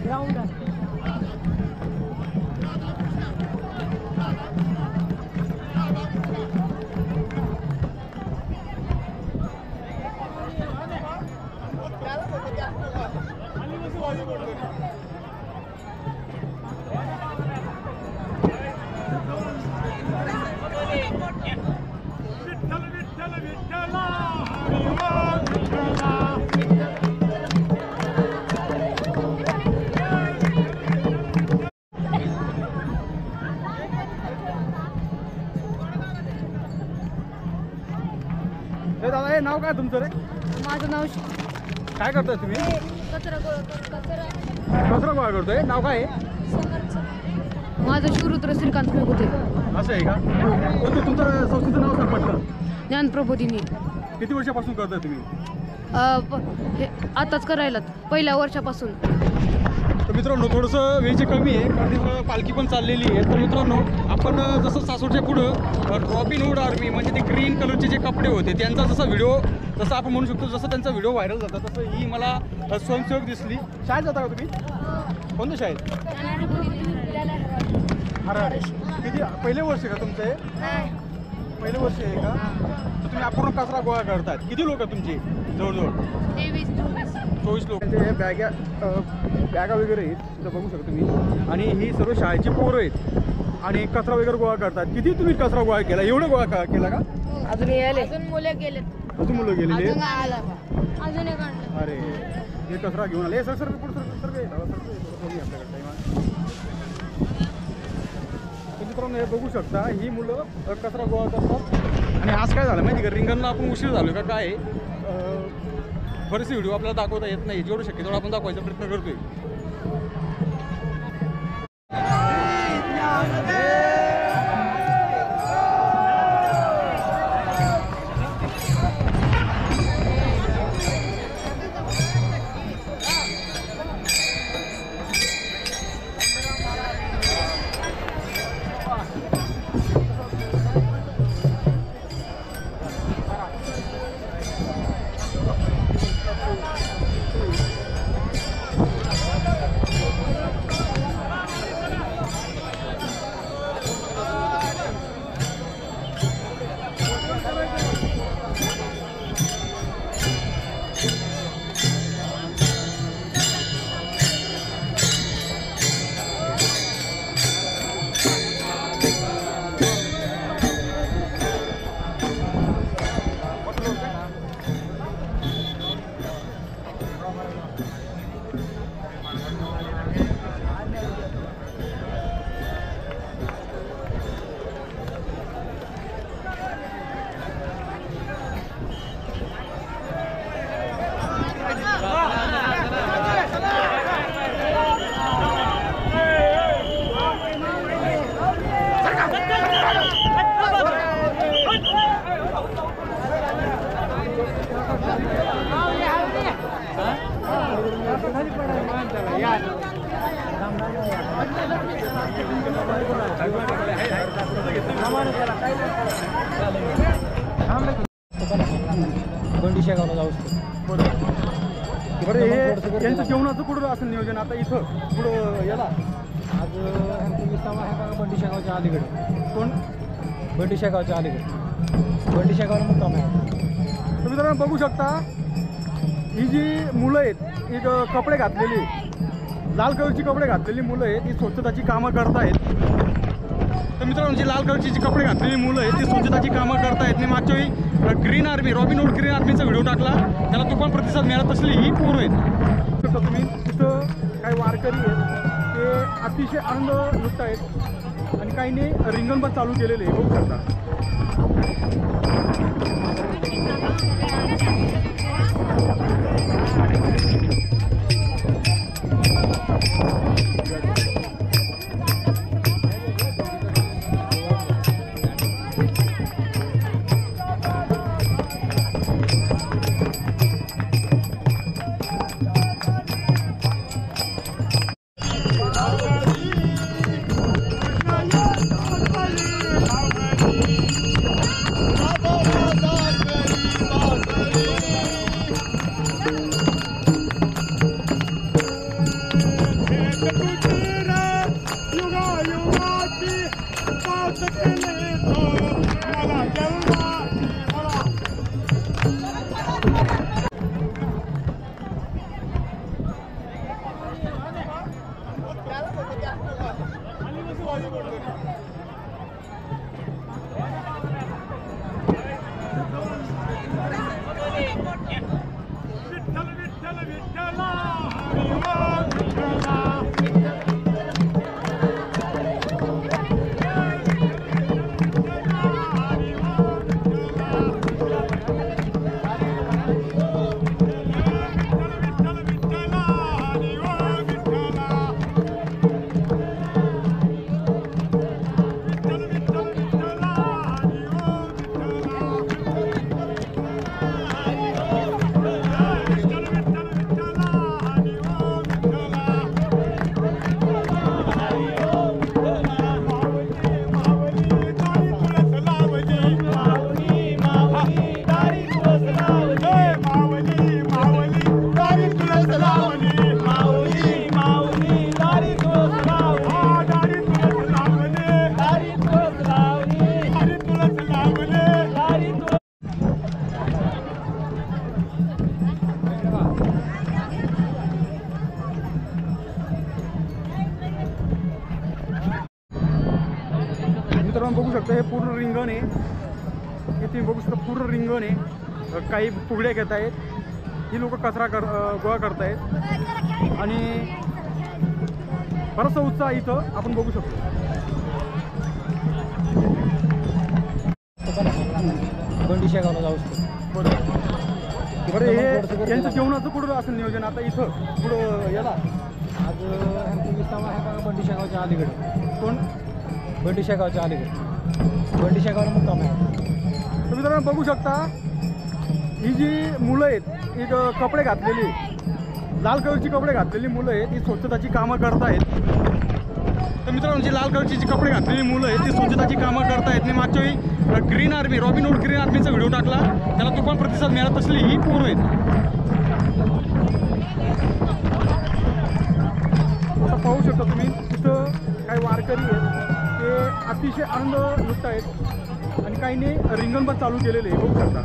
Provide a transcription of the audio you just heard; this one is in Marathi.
ग्राउंड आहे. दादा हे नाव काय तुमचं रे? माझं नाव काय करताय तुम्ही? कचरा गोळा करतोय. नाव काय आहे? माझं शिवरुद्र श्रीकांत होते. असं आहे का? कोणतं तुमचं संस्थेचं नाव सांग पटकन. ज्ञानप्रबोधिनी. किती वर्षापासून करताय तुम्ही? हे आताच करायलात पहिल्या वर्षापासून. तर मित्रांनो थोडंसं वेळची कमी आहे कारण तिथं पालखी पण चाललेली आहे. तर मित्रांनो आपण जसं सासवडच्या पुढं रॉबिनहूड आर्मी म्हणजे ते ग्रीन कलरचे जे कपडे होते त्यांचा जसा व्हिडिओ जसं आपण म्हणू शकतो जसं त्यांचा व्हिडिओ व्हायरल झाला तसं ही मला स्वयंसेवक दिसली. शाळेत जाता का तुम्ही? कोणत्या शाळेत? हराडे. किती पहिले वर्ष का तुमचं? पहिले वर्ष आहे का? तर तुम्ही अपूर्ण कचरा गोळा करतात. किती लोक तुमची? जवळजवळ 24 लोक. त्यांचे बॅगा वगैरे आहेत तिथं बघू शकता तुम्ही. आणि ही सर्व शाळेची पोरं आहेत आणि कचरा वगैरे गोळा करतात. किती तुम्ही कचरा गोळा केला? एवढं गोळा केला का? अजून मुलं गेले. अजून मुलं गेलेले? अजून एक आणलं. अरे हे कचरा घेऊन आले. सर पुढे मित्रांनो हे बघू शकता ही मुलं कचरा गोळा करतात. आणि आज काय झालं माहिती का? रिंगणला आपण उशीर झालो का काय? बरेचसे व्हिडिओ आपल्याला दाखवता येत नाही. जेवढं शक्य तेवढं आपण दाखवायचा प्रयत्न करतोय. बंडीशेगावला जाऊ बरं हे त्यांचं जेवणाचं कुठं असेल नियोजन आता इथं पुढं याला? आज आमचं विसावा आहे बघा बंडीशेगावच्या अलीकडे. कोण? बंडीशेगावच्या अलीकडे. बंडीशेगावला मुक्काम आहे. तुम्ही जरा बघू शकता ही जी मुलं आहेत एक कपडे घातलेली लाल कलरची कपडे घातलेली मुलं आहेत ही स्वच्छताची कामं करतायत. तर मित्रांनो जी लाल कलरची जी कपडे घातलेली मुलं आहेत ती स्वच्छताची कामं करतायत. मी मागच्या वेळी ग्रीन आर्मी रॉबिनहूड ग्रीन आर्मीचा व्हिडिओ टाकला त्याला तो पण प्रतिसाद मिळत असली ही पोरं आहेत. तुम्ही तिथं काही वारकरी आहेत ते अतिशय आनंद लुटत आहेत आणि काहींनी रिंगण पण चालू केलेले आहे बघू शकता. बघू शकता हे पूर्ण रिंगण आहे. हे तुम्ही बघू शकता पूर्ण रिंगण आहे. काही फुगड्या घेत आहेत. ही लोक कचरा गोळा करत आहेत आणि बराचसा उत्साह इथं आपण बघू शकतो. बंडी शेगावला जाऊ शकतो. बरं हे यांचं जेवणाचं कुठं असेल नियोजन आता इथं पुढं याला आज ह्यांचं विसावा आहे बघा बंडी शेगावच्या अलीकडे. कोण? बंडी शेगावच्या अलीकडे. बंडी शेगावला मुक्काम आहे. तुम्ही मित्रांनो बघू शकता ही जी मुलं आहेत ही कपडे घातलेली लाल कलरची कपडे घातलेली मुलं आहेत ही स्वच्छताची कामं करतायत. तर मित्रांनो जी लाल कलरची जी कपडे घातलेली मुलं आहेत ती स्वच्छताची कामं करतायत. मी मागच्या वेळी ग्रीन आर्मी रॉबिनहूड ग्रीन आर्मीचा व्हिडिओ टाकला त्याला तुफान प्रतिसाद मिळाला. तसली ही पोरं आहेत. आता पाहू शकता तुम्ही तिथं काही वारकरी आहेत ते अतिशय आनंद लुटत आहेत आणि काहींनी रिंगण पण चालू केलेले आहे. बघू शकता.